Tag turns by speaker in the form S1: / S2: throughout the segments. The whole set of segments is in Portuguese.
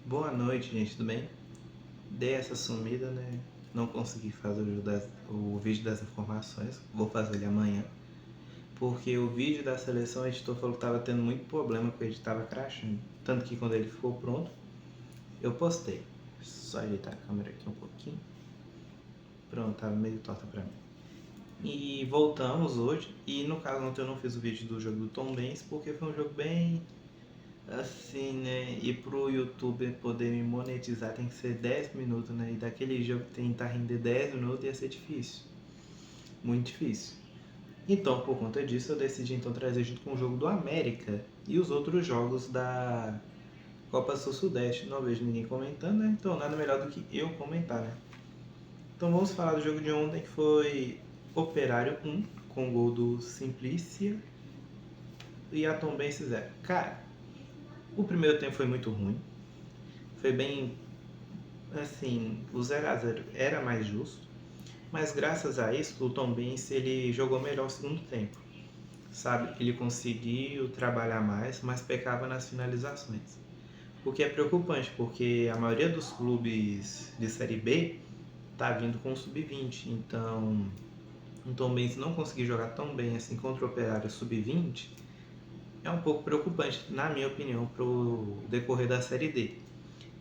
S1: Boa noite, gente, tudo bem? Dei essa sumida, né? Não consegui fazer o vídeo das informações, vou fazer ele amanhã. Porque o vídeo da seleção, o editor falou que estava tendo muito problema, que o editor estava crashando. Tanto que quando ele ficou pronto, eu postei. Só ajeitar a câmera aqui um pouquinho. Pronto, tava meio torta pra mim. E voltamos hoje, e no caso ontem eu não fiz o vídeo do jogo do Tom Benz, porque foi um jogo bem assim, né? E pro YouTube poder me monetizar tem que ser 10 minutos, né? E daquele jogo que tentar render 10 minutos ia ser difícil. Muito difícil. Então, por conta disso, eu decidi então trazer junto com o jogo do América e os outros jogos da Copa Sul-Sudeste. Não vejo ninguém comentando, né? Então nada melhor do que eu comentar, né? Então vamos falar do jogo de ontem que foi Operário 1, com o gol do Simplícia e a Tombense 0. Cara, o primeiro tempo foi muito ruim. Foi bem assim, o 0 a 0 era mais justo, mas graças a isso o Tombense ele jogou melhor o segundo tempo, sabe? Ele conseguiu trabalhar mais, mas pecava nas finalizações. O que é preocupante, porque a maioria dos clubes de Série B tá vindo com o sub-20, então o Tombense não conseguir jogar tão bem assim contra o Operário sub-20 é um pouco preocupante, na minha opinião, para o decorrer da Série D.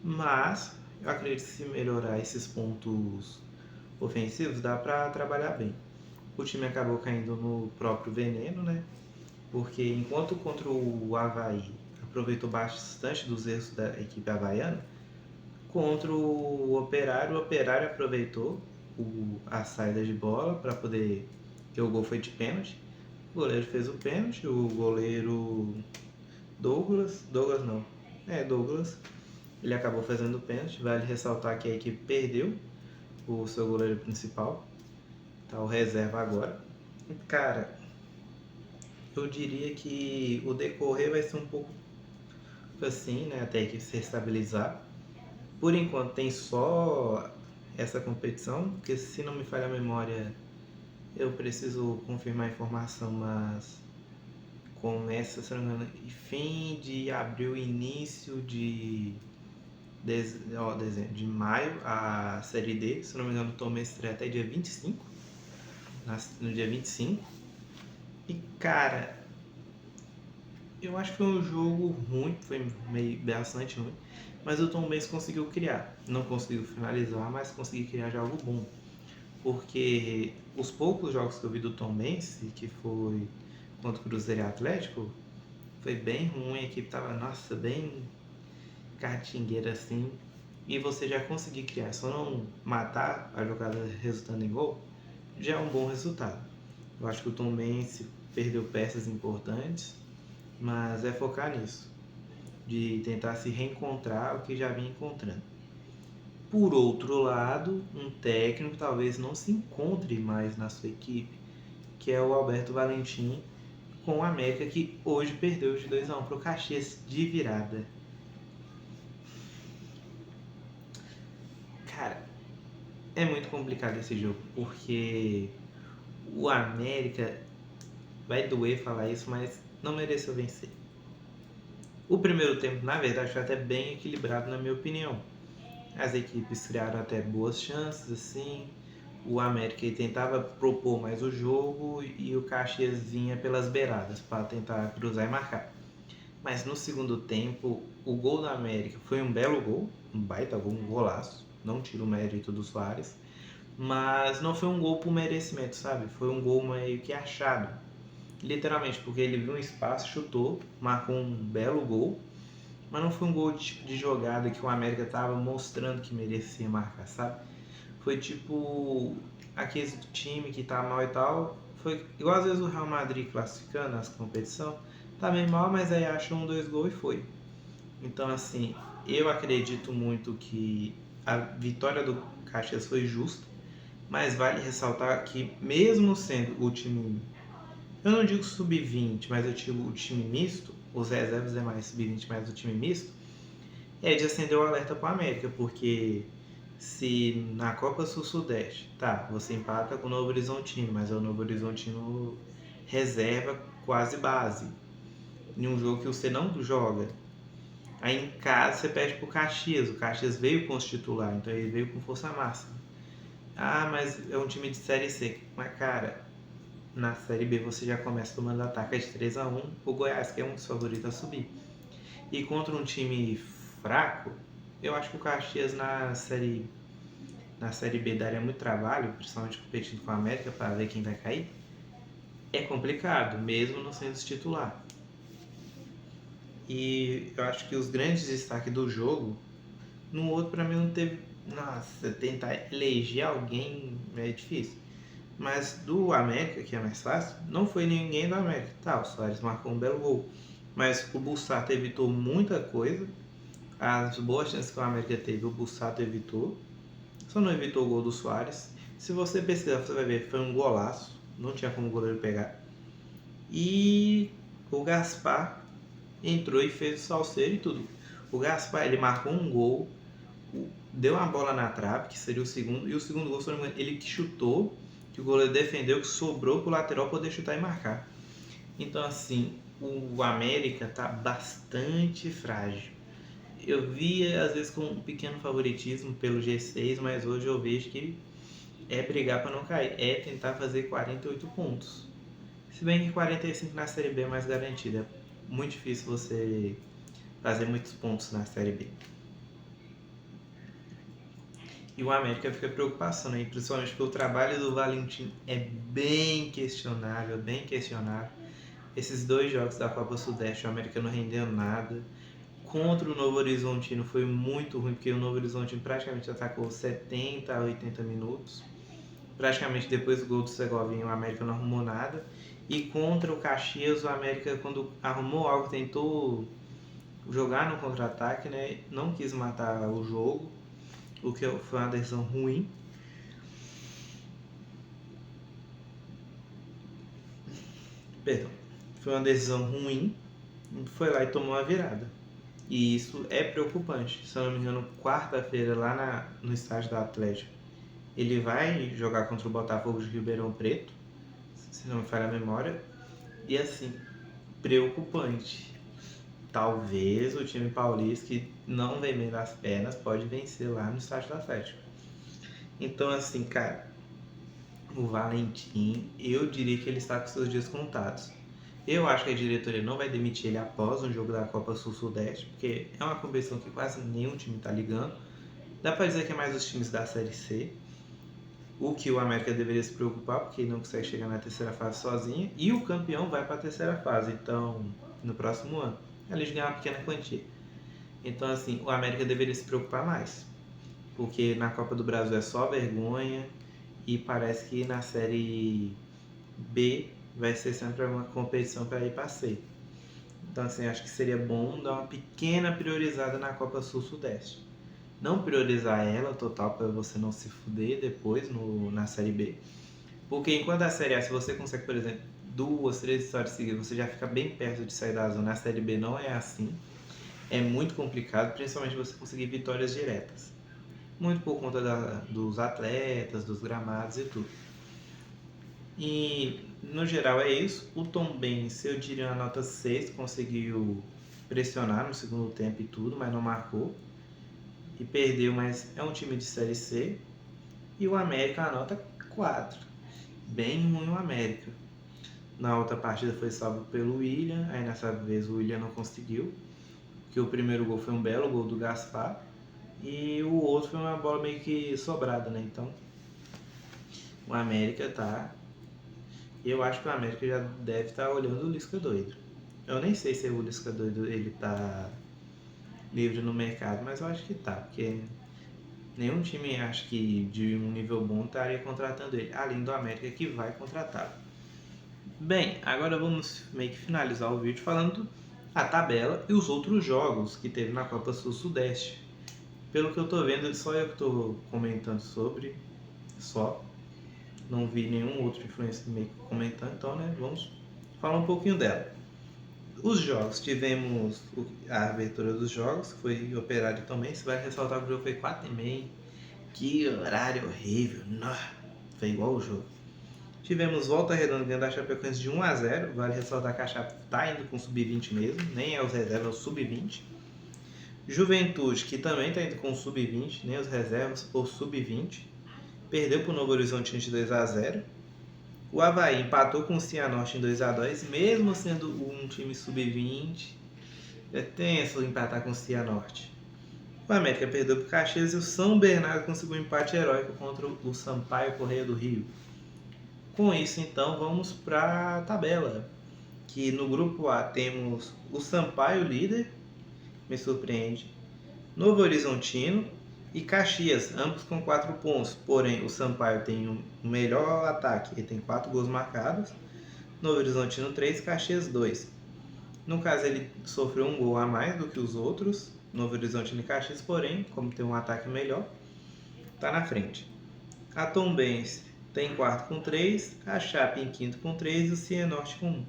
S1: Mas eu acredito que se melhorar esses pontos ofensivos, dá para trabalhar bem. O time acabou caindo no próprio veneno, né? Porque enquanto contra o Avaí aproveitou bastante dos erros da equipe havaiana, contra o Operário aproveitou a saída de bola para poder. Que o gol foi de pênalti. O goleiro fez o pênalti, o goleiro Douglas não. Douglas. Ele acabou fazendo o pênalti. Vale ressaltar que a equipe perdeu o seu goleiro principal, tá o reserva agora. Cara, eu diria que o decorrer vai ser um pouco assim, né? Até que se estabilizar. Por enquanto tem só essa competição, porque se não me falha a memória, eu preciso confirmar a informação, mas começa, se não me engano, fim de abril, início de maio a Série D. Se não me engano, o Tom estreia até dia 25, no dia 25. E cara, eu acho que foi um jogo ruim, foi meio bastante ruim, mas o Tom Benz conseguiu criar. Não conseguiu finalizar, mas conseguiu criar já algo bom. Porque os poucos jogos que eu vi do Tom Benz, que foi contra o Cruzeiro e Atlético, foi bem ruim, a equipe tava, nossa, bem catingueira assim. E você já conseguir criar, só não matar a jogada resultando em gol, já é um bom resultado. Eu acho que o Tom Benz perdeu peças importantes, mas é focar nisso, de tentar se reencontrar o que já vinha encontrando. Por outro lado, um técnico talvez não se encontre mais na sua equipe, que é o Alberto Valentim, com o América, que hoje perdeu de 2 a 1 para o Caxias de virada. Cara, é muito complicado esse jogo, porque o América, vai doer falar isso, mas não mereceu vencer. O primeiro tempo, na verdade, foi até bem equilibrado, na minha opinião. As equipes criaram até boas chances, assim. O América tentava propor mais o jogo e o Caxias vinha pelas beiradas para tentar cruzar e marcar. Mas no segundo tempo, o gol do América foi um belo gol, um baita gol, um golaço. Não tiro o mérito do Soares. Mas não foi um gol por merecimento, sabe? Foi um gol meio que achado. Literalmente, porque ele viu um espaço, chutou, marcou um belo gol. Mas não foi um gol de jogada que o América estava mostrando que merecia marcar, sabe? Foi tipo aquele time que tá mal e tal. Foi igual às vezes o Real Madrid classificando as competição. Tá bem mal, mas aí achou um, dois gols e foi. Então assim, eu acredito muito que a vitória do Caxias foi justa. Mas vale ressaltar que mesmo sendo o time, eu não digo sub-20, mas eu digo o time misto, os reservas é mais sub-20, mais o time misto, é de acender o alerta para o América, porque se na Copa Sul-Sudeste, tá, você empata com o Novo Horizontino, mas é o Novo Horizontino reserva quase base, em um jogo que você não joga. Aí em casa você perde pro Caxias. O Caxias veio com os titular, então ele veio com força máxima. Ah, mas é um time de Série C. Mas, cara, na Série B você já começa tomando ataque de 3-1. O Goiás, que é um dos favoritos a subir. E contra um time fraco, eu acho que o Caxias na Série B daria muito trabalho, principalmente competindo com a América para ver quem vai cair. É complicado, mesmo não sendo titular. E eu acho que os grandes destaques do jogo, no outro para mim não teve. Nossa, tentar eleger alguém é difícil. Mas do América, que é mais fácil, não foi ninguém do América. Tá, o Soares marcou um belo gol. Mas o Bussato evitou muita coisa. As boas chances que o América teve, o Bussato evitou. Só não evitou o gol do Soares. Se você pesquisar, você vai ver, foi um golaço. Não tinha como o goleiro pegar. E o Gaspar entrou e fez o salseiro e tudo. O Gaspar, ele marcou um gol, deu uma bola na trave, que seria o segundo, e o segundo gol, se não me engano, ele que chutou, que o goleiro defendeu, que sobrou pro lateral poder chutar e marcar. Então, assim, o América tá bastante frágil. Eu via, às vezes, com um pequeno favoritismo pelo G6, mas hoje eu vejo que é brigar para não cair, é tentar fazer 48 pontos. Se bem que 45 na Série B é mais garantida. É muito difícil você fazer muitos pontos na Série B. E o América fica preocupação, né? Principalmente porque o trabalho do Valentim é bem questionável, bem questionável. Esses 2 jogos da Copa Sudeste, o América não rendeu nada. Contra o Novo Horizontino foi muito ruim, porque o Novo Horizontino praticamente atacou 70 a 80 minutos. Praticamente depois do gol do Segovinha, o América não arrumou nada. E contra o Caxias, o América, quando arrumou algo, tentou jogar no contra-ataque, né? Não quis matar o jogo, o que foi uma decisão ruim. Perdão. Foi uma decisão ruim, foi lá e tomou a virada. E isso é preocupante. Se eu não me engano, quarta-feira, lá no estádio do Atlético, ele vai jogar contra o Botafogo de Ribeirão Preto, se não me falha a memória. E assim, preocupante. Talvez o time paulista, que não vem bem das pernas, pode vencer lá no estádio do Atlético. Então, assim, cara, o Valentim, eu diria que ele está com seus dias contados. Eu acho que a diretoria não vai demitir ele após um jogo da Copa Sul-Sudeste, porque é uma competição que quase nenhum time está ligando. Dá para dizer que é mais os times da Série C, o que o América deveria se preocupar, porque não consegue chegar na terceira fase sozinho, e o campeão vai para a terceira fase, então, no próximo ano. Eles ganham uma pequena quantia. Então, assim, o América deveria se preocupar mais, porque na Copa do Brasil é só vergonha, e parece que na Série B vai ser sempre uma competição para ir para C. Então, assim, acho que seria bom dar uma pequena priorizada na Copa Sul-Sudeste. Não priorizar ela total para você não se fuder depois na Série B. Porque enquanto a Série A, se você consegue, por exemplo, 2, 3 vitórias seguidas, você já fica bem perto de sair da zona. Na Série B não é assim. É muito complicado, principalmente você conseguir vitórias diretas. Muito por conta dos atletas, dos gramados e tudo. E no geral é isso. O Tombense, eu diria uma nota 6, conseguiu pressionar no segundo tempo e tudo, mas não marcou. E perdeu, mas é um time de Série C. E o América, a nota 4. Bem ruim o América. Na outra partida foi salvo pelo William, aí nessa vez o William não conseguiu. Porque o primeiro gol foi um belo gol do Gaspar. E o outro foi uma bola meio que sobrada, né? Então, o América tá... Eu acho que o América já deve estar olhando o Lisca doido. Eu nem sei se o Lisca doido ele tá livre no mercado, mas eu acho que tá, porque nenhum time acho que de um nível bom estaria contratando ele, além do América que vai contratá-lo. Bem, agora vamos meio que finalizar o vídeo falando a tabela e os outros jogos que teve na Copa Sul-Sudeste. Pelo que eu tô vendo, só eu que tô comentando sobre, só. Não vi nenhum outro influencer meio que comentando, então, né, vamos falar um pouquinho dela. Os jogos, tivemos a abertura dos jogos, que foi Operário também. Você vai ressaltar que o jogo foi 4h30. Que horário horrível. Não, foi igual o jogo. Tivemos Volta Redonda ganhando a Chapecoense de 1-0. Vale ressaltar que a Chape tá indo com sub-20 mesmo. Nem é os reservas, é o sub-20. Juventude, que também está indo com o sub-20, nem os reservas, ou sub-20. Perdeu para o Novo Horizontino de 2-0. O Avaí empatou com o Cianorte em 2-2, mesmo sendo um time sub-20. É tenso empatar com o Cianorte. O América perdeu para o Caxias e o São Bernardo conseguiu um empate heróico contra o Sampaio Corrêa do Rio. Com isso, então, vamos para a tabela. Que no grupo A temos o Sampaio líder, me surpreende, Novo Horizontino e Caxias, ambos com 4 pontos. Porém, o Sampaio tem um melhor ataque, ele tem 4 gols marcados. Novo Horizontino 3, Caxias 2. No caso, ele sofreu um gol a mais do que os outros, Novo Horizontino e Caxias, porém, como tem um ataque melhor, está na frente. A Tombense tem em quarto com 3, a Chape em quinto com 3 e o Cianorte com 1.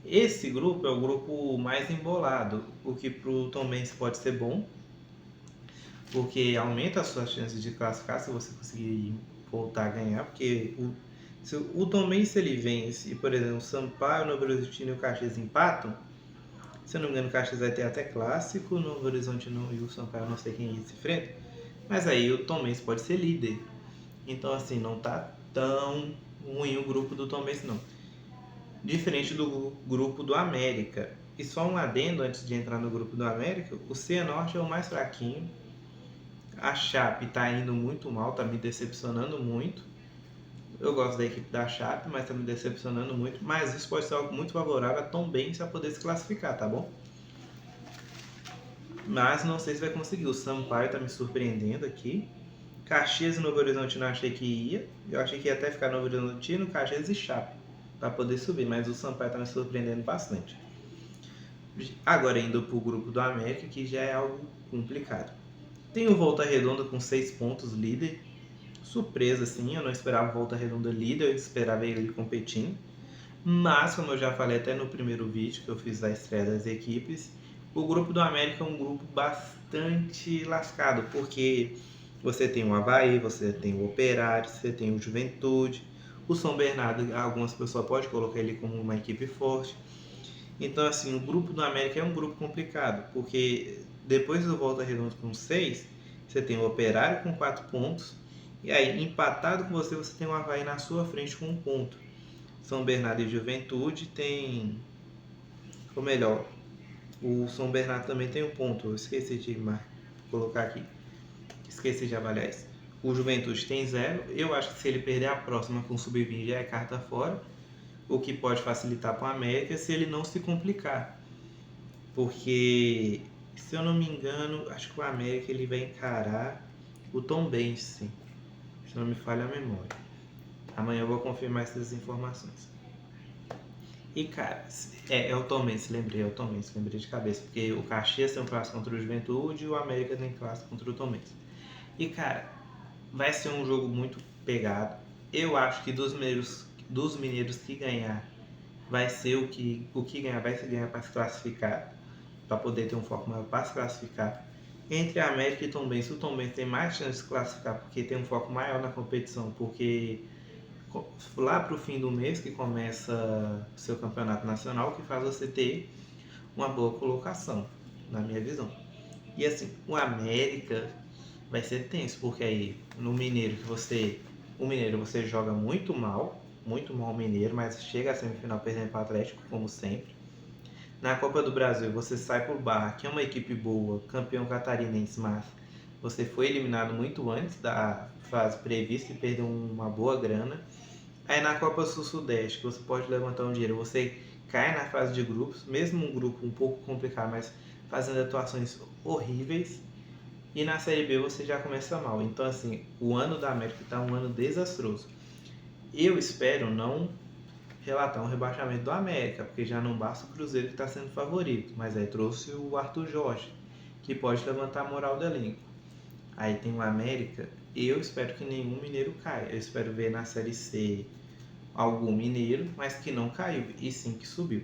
S1: Esse grupo é o grupo mais embolado, o que para o Tombense pode ser bom, porque aumenta as suas chances de classificar se você conseguir voltar a ganhar, porque se o Tombense ele vence e, por exemplo, o Sampaio, o Novo Horizontino e o Caxias empatam, se eu não me engano o Caxias vai ter até clássico, o Novo Horizontino e o Sampaio eu não sei quem se enfrenta, mas aí o Tombense pode ser líder. Então assim, não tá tão ruim o grupo do Tombense não. Diferente do grupo do América. E só um adendo antes de entrar no grupo do América, o Cianorte é o mais fraquinho. A Chape está indo muito mal, está me decepcionando muito. Eu gosto da equipe da Chape, mas está me decepcionando muito. Mas isso pode ser algo muito favorável a Tombense a poder se classificar, tá bom? Mas não sei se vai conseguir. O Sampaio está me surpreendendo aqui. Caxias e Novo Horizontino eu achei que ia. Eu achei que ia até ficar Novo Horizontino, Caxias e Chape para poder subir, mas o Sampaio está me surpreendendo bastante. Agora indo para o grupo do América, que já é algo complicado. Tem o Volta Redonda com 6 pontos, líder. Surpresa, sim, eu não esperava o Volta Redonda líder, eu esperava ele competindo. Mas, como eu já falei até no primeiro vídeo que eu fiz da estreia das equipes, o grupo do América é um grupo bastante lascado, porque você tem o Avaí, você tem o Operário, você tem o Juventude, o São Bernardo, algumas pessoas podem colocar ele como uma equipe forte. Então, assim, o grupo do América é um grupo complicado, porque depois do Volta Redonda com 6, você tem o Operário com 4 pontos, e aí, empatado com você, você tem o Avaí na sua frente com 1 ponto. São Bernardo e Juventude tem... Ou melhor, o São Bernardo também tem 1 ponto, eu esqueci de colocar aqui. Esqueci de avaliar isso. O Juventude tem 0, eu acho que se ele perder a próxima com o Sub-20 já é carta fora, o que pode facilitar para o América se ele não se complicar. Porque, se eu não me engano, acho que o América ele vai encarar o Tombense, se não me falha a memória. Amanhã eu vou confirmar essas informações. E cara, é o Tombense, lembrei de cabeça, porque o Caxias tem um clássico contra o Juventude e o América tem clássico contra o Tombense. E cara, vai ser um jogo muito pegado. Eu acho que dos mineiros que ganhar, vai ser o que ganhar vai se ganhar para se classificar, para poder ter um foco maior para se classificar. Entre a América e Tombense, o Tombense tem mais chance de se classificar porque tem um foco maior na competição, porque lá para o fim do mês que começa o seu campeonato nacional, que faz você ter uma boa colocação, na minha visão. E assim, o América vai ser tenso, porque aí no Mineiro o Mineiro você joga muito mal o Mineiro, mas chega à semifinal perdendo para o Atlético, como sempre. Na Copa do Brasil você sai por Barra, que é uma equipe boa, campeão catarinense, mas você foi eliminado muito antes da fase prevista e perdeu uma boa grana. Aí na Copa Sul-Sudeste, você pode levantar um dinheiro, você cai na fase de grupos, mesmo um grupo um pouco complicado, mas fazendo atuações horríveis. E na Série B você já começa mal. Então assim, o ano da América está um ano desastroso. Eu espero não relatar um rebaixamento do América, porque já não basta o Cruzeiro que está sendo favorito, mas aí trouxe o Arthur Jorge, que pode levantar a moral do elenco. Aí tem o América, eu espero que nenhum mineiro caia. Eu espero ver na Série C algum mineiro, mas que não caiu, e sim que subiu.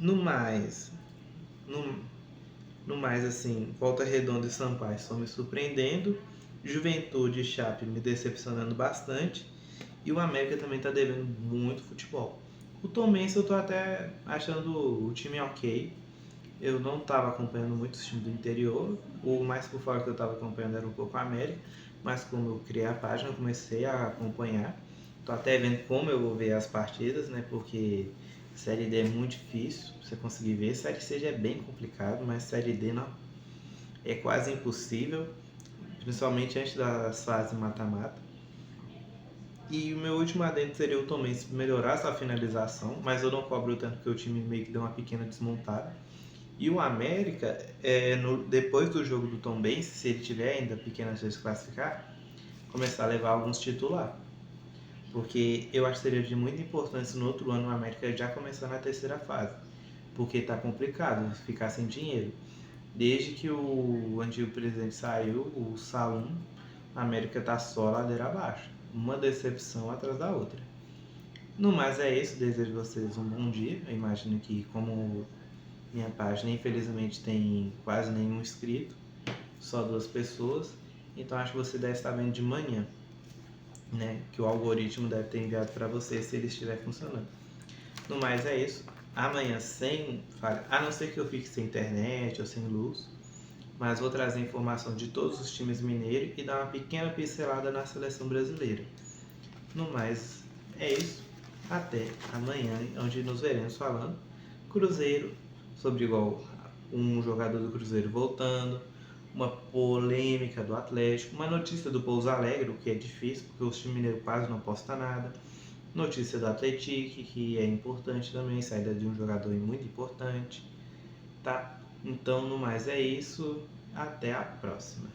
S1: No mais, assim, Volta Redonda e Sampaio estão me surpreendendo, Juventude e Chape me decepcionando bastante, e o América também está devendo muito futebol. O Tombense eu estou até achando o time ok, eu não estava acompanhando muitos times do interior. O mais por fora que eu estava acompanhando era um pouco a América, mas como eu criei a página, eu comecei a acompanhar. Tô até vendo como eu vou ver as partidas, né? Porque Série D é muito difícil você conseguir ver. Série C já é bem complicado, mas Série D não. É quase impossível, principalmente antes das fases mata-mata. E o meu último adendo seria o Tombense melhorar sua finalização, mas eu não cobro tanto que o time meio que deu uma pequena desmontada. E o América, depois do jogo do Tombense, se ele tiver ainda pequenas chances de classificar, começar a levar alguns titulares. Porque eu acho que seria de muita importância no outro ano o América já começar na terceira fase. Porque tá complicado ficar sem dinheiro. Desde que o antigo presidente saiu, o Salum, a América tá só ladeira abaixo. Uma decepção atrás da outra. No mais é isso, desejo vocês um bom dia. Eu imagino que como minha página infelizmente tem quase nenhum inscrito, só 2 pessoas, então acho que você deve estar vendo de manhã, né? Que o algoritmo deve ter enviado para você se ele estiver funcionando. No mais é isso. Amanhã sem falha, a não ser que eu fique sem internet ou sem luz, mas vou trazer informação de todos os times mineiros e dar uma pequena pincelada na seleção brasileira. No mais é isso. Até amanhã, onde nos veremos falando Cruzeiro, sobre igual um jogador do Cruzeiro voltando, uma polêmica do Atlético, uma notícia do Pouso Alegre, o que é difícil, porque o time mineiro quase não posta nada, notícia do Atlético, que é importante também, saída de um jogador muito importante, tá? Então, no mais é isso, até a próxima.